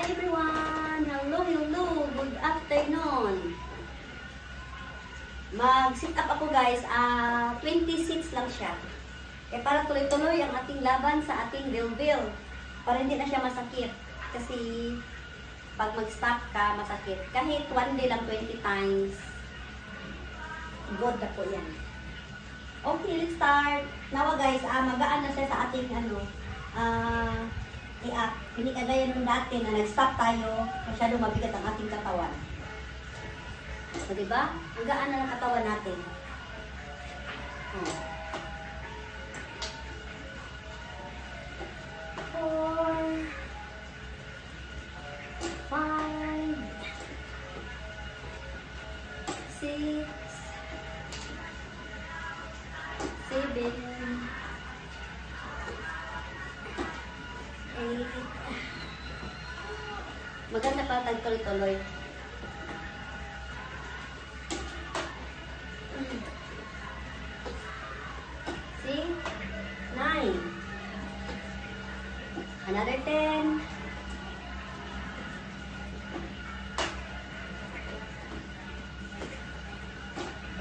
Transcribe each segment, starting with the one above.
Hi everyone! Hello, hello! Good afternoon! Mag-sit up ako guys, 26 lang siya. Kaya para tuloy-tuloy ang ating laban sa ating bilbil. Para hindi na siya masakit. Kasi pag mag-stop ka, masakit. Kahit one day lang 20 times, good na po yan. Okay, let's start. Now guys, magaan na siya sa ating i-up. Hindi kagaya nung dati na nag-stop tayo, masyadong mabigat ang ating katawan. So, diba? Ang gaan na ng katawan natin. Four, 5, 6, 7, 8. Maganda pa tagtuloy-tuloy. 6, 9. Another 10.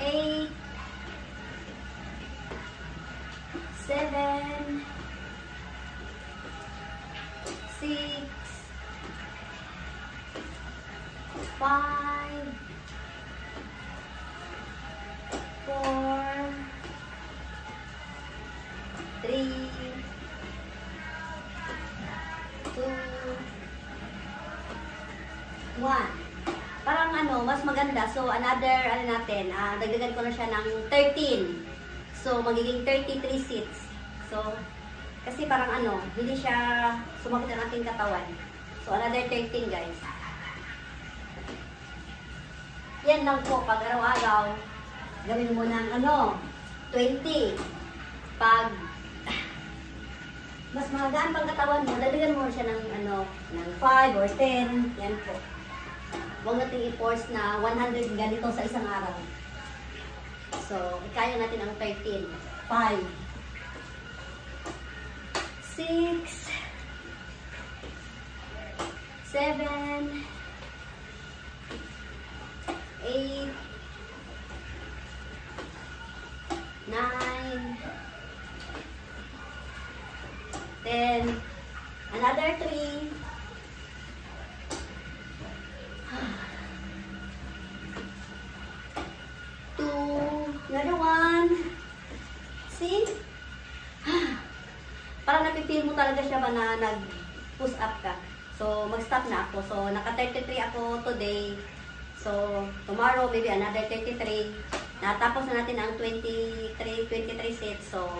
8, 7, 6, 5, 4, 3, 2, 1. Parang mas maganda. So, another, natin, dagdagan ko na siya ng 13. So, magiging 33 seats. So, kasi parang hindi siya sumakit ang ating katawan. So, another 13 guys. Yan lang po, pag araw-araw, gawin mo ng 20. Pag mas magaan pang katawan mo, daligan mo siya ng 5 or 10. Yan po. Huwag natin i-force na 100 ganito sa isang araw. So, kaya natin ang 13. 5, 6, 7, 8, 9, 10, another 3, 2, another 1. See? Parang napipil mo talaga siya ba na nag-push up ka. So, mag-stop na ako. So, naka-33 ako today. So, tomorrow, maybe another 33. Natapos na natin ang 23 sets. So,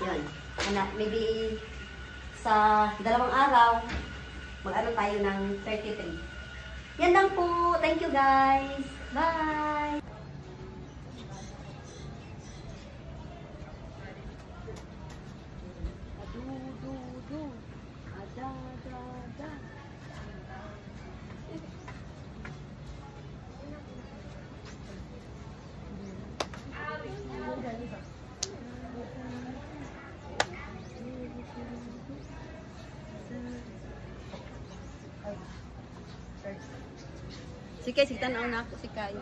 yun. Maybe sa 2 araw, mag-ano tayo ng 33. Yan lang po. Thank you guys. Bye! Sige, tanaw na ako si Kai.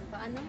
Paano?